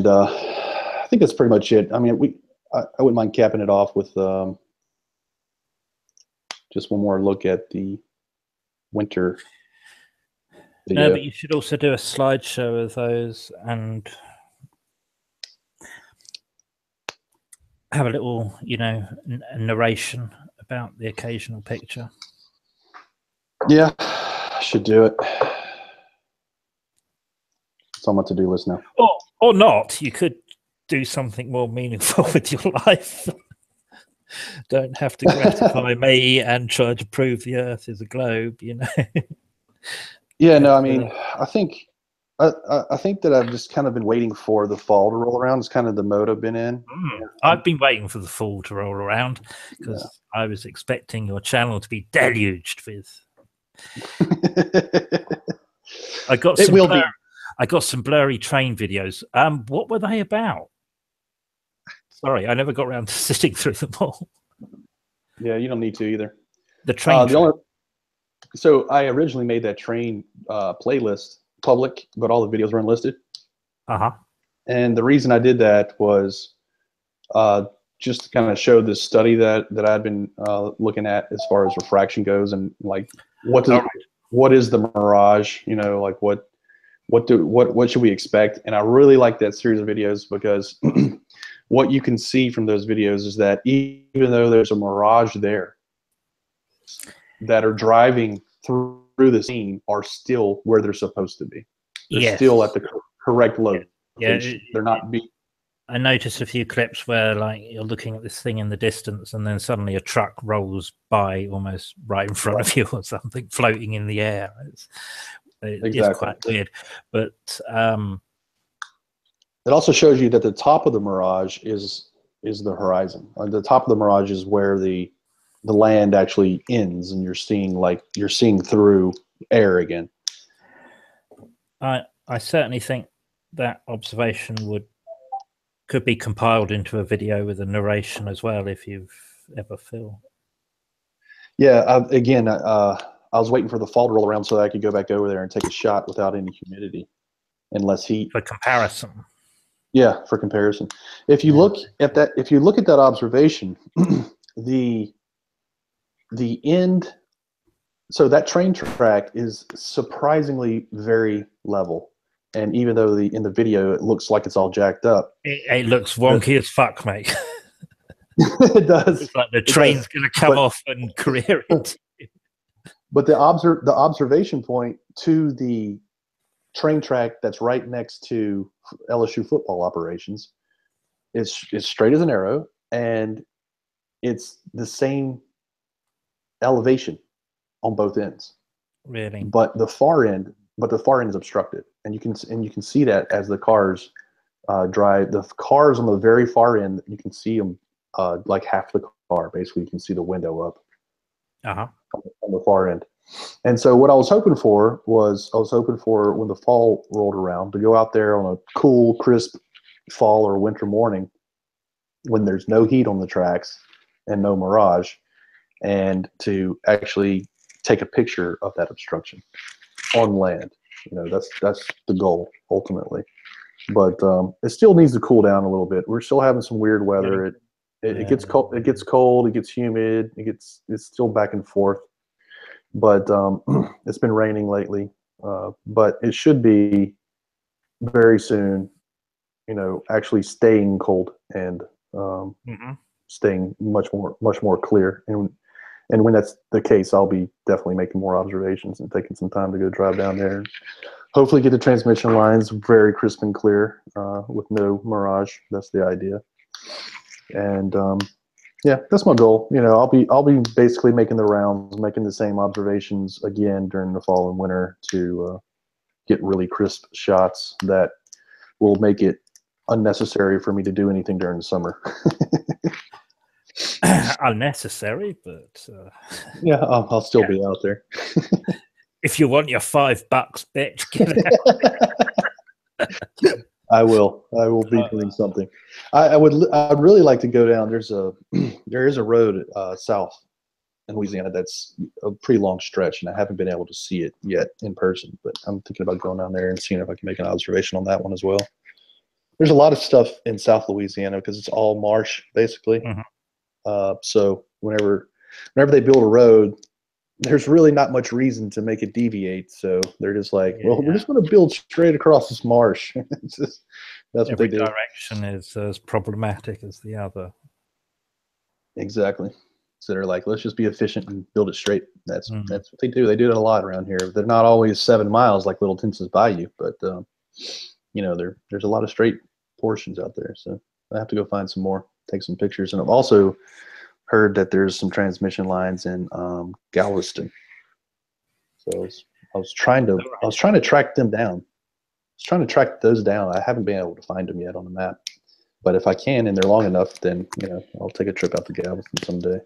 I think that's pretty much it. I mean, I wouldn't mind capping it off with just one more look at the winter video. No, but you should also do a slideshow of those and have a little, narration about the occasional picture. Yeah, I should do it. It's on my to-do list now. Or not. You could do something more meaningful with your life. Don't have to gratify me and try to prove the Earth is a globe, Yeah, no, I mean, I think that I've just kind of been waiting for the fall to roll around. It's kind of the mode I've been in. I've been waiting for the fall to roll around because I was expecting your channel to be deluged with. I got some blurry train videos. What were they about? Sorry, I never got around to sitting through them all. Yeah, you don't need to either. The train. So I originally made that train playlist public, but all the videos were unlisted. And the reason I did that was just to kind of show this study that I've been looking at as far as refraction goes, and like what is the mirage? You know, like what should we expect? And I really like that series of videos because what you can see from those videos is that even though there's a mirage there, that are driving through the scene are still where they're supposed to be. They're still at the correct location. Yeah, they're not being. I noticed a few clips where like you're looking at this thing in the distance and then suddenly a truck rolls by almost right in front of you or something floating in the air. It's quite weird. But it also shows you that the top of the mirage is the horizon. The top of the mirage is where the land actually ends, and you're seeing through air again. I certainly think that observation could be compiled into a video with a narration as well, if you've ever filmed. Yeah, again, I was waiting for the fall to roll around so that I could go back over there and take a shot without any humidity and less heat. For comparison. Yeah, for comparison. If you look at that observation, the end, so that train track is surprisingly very level. And even though in the video it looks like it's all jacked up, it looks wonky as fuck, mate. It does. It's like the train's going to come off and career it. But the observation point to the train track that's right next to LSU football operations is straight as an arrow, and it's the same elevation on both ends. Really? But the far end is obstructed, and you can see that as the cars drive. The cars on the very far end, you can see them like half the car. Basically, you can see the window up on the far end. And so what I was hoping for when the fall rolled around to go out there on a cool, crisp fall or winter morning when there's no heat on the tracks and no mirage, and to actually take a picture of that obstruction on land. You know, that's the goal ultimately. But it still needs to cool down a little bit. We're still having some weird weather. It gets cold. It gets cold. It gets humid. It's still back and forth. But it's been raining lately. But it should be very soon. You know, actually staying cold and staying much more clear. And when that's the case, I'll be definitely making more observations and taking some time to go drive down there and hopefully get the transmission lines very crisp and clear with no mirage. That's the idea. And yeah, that's my goal. You know, I'll be basically making the rounds, making the same observations again during the fall and winter to get really crisp shots that will make it unnecessary for me to do anything during the summer. Unnecessary, but yeah, I'll still be out there. If you want your $5, bitch, get out. I will be doing something. I'd really like to go down. There is a road south in Louisiana that's a pretty long stretch, and I haven't been able to see it yet in person. But I'm thinking about going down there and seeing if I can make an observation on that one as well. There's a lot of stuff in South Louisiana because it's all marsh basically. So whenever they build a road, there's really not much reason to make it deviate. So they're just like, well, we're just going to build straight across this marsh. That's what they do. Every direction is as problematic as the other. Exactly. So they're like, let's just be efficient and build it straight. That's what they do. They do it a lot around here. They're not always 7 miles like Little Tensas Bayou, but you know, there's a lot of straight portions out there. So I have to go find some more, take some pictures, and I've also heard that there's some transmission lines in Galveston. So I was trying to track them down. I was trying to track those down. I haven't been able to find them yet on the map. But if I can and they're long enough, then I'll take a trip out to Galveston someday.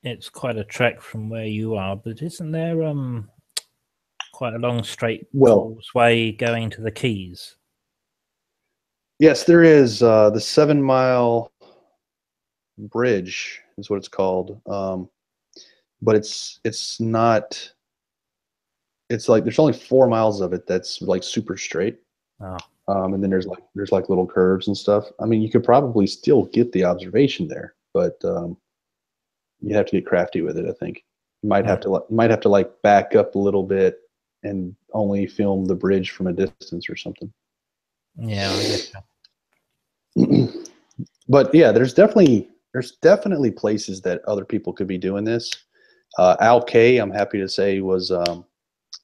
It's quite a trek from where you are, but isn't there quite a long straight causeway going to the Keys? Yes, there is. The 7 Mile Bridge is what it's called. But it's not. It's like there's only 4 miles of it that's like super straight. Oh. And then there's like little curves and stuff. I mean, you could probably still get the observation there, but you have to get crafty with it. I think you might have to like back up a little bit and only film the bridge from a distance or something. Yeah, I guess so. But yeah, there's definitely places that other people could be doing this. Al K, I'm happy to say, was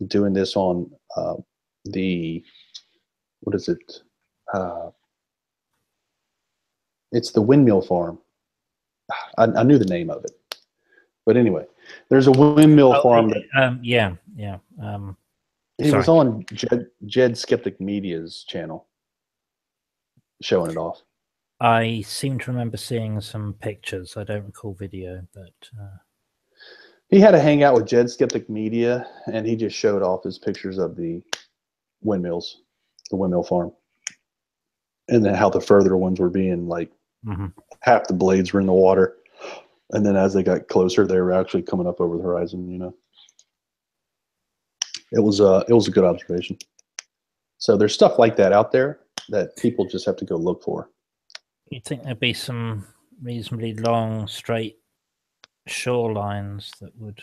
doing this on the, what is it? It's the windmill farm. I knew the name of it, but anyway, there's a windmill farm that. Yeah. He was on Jed Skeptic Media's channel, showing it off. I seem to remember seeing some pictures. I don't recall video, but he had a hangout with Jed Skeptic Media, and he just showed off his pictures of the windmills, the windmill farm, and then how the further ones were being like half the blades were in the water, and then as they got closer, they were actually coming up over the horizon. You know, it was a good observation. So there's stuff like that out there that people just have to go look for. You'd think there'd be some reasonably long, straight shorelines that would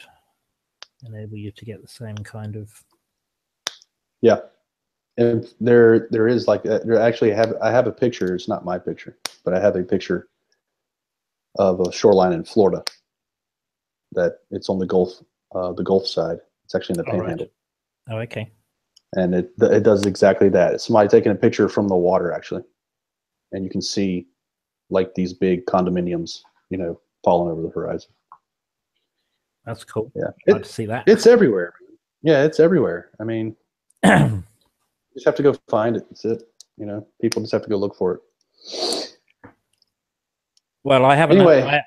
enable you to get the same kind of. Yeah, and there is like there actually I have a picture. It's not my picture, but I have a picture of a shoreline in Florida that it's on the Gulf side. It's actually in the Panhandle. Right. Oh, okay. And it does exactly that. It's somebody taking a picture from the water actually, and you can see like these big condominiums, you know, falling over the horizon. That's cool. Yeah, I'd see that. It's everywhere. Yeah, it's everywhere. I mean, you just have to go find it. That's it. You know, people just have to go look for it. Well, I haven't. Anyway,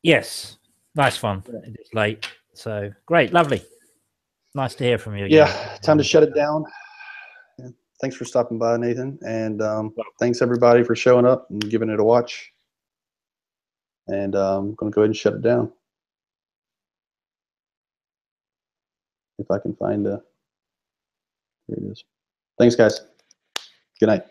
yes, nice one. It's late, so great, lovely. Nice to hear from you again. Yeah, time to shut it down. Thanks for stopping by, Nathan, and thanks everybody for showing up and giving it a watch. And I'm going to go ahead and shut it down. If I can find here it is. Thanks, guys. Good night.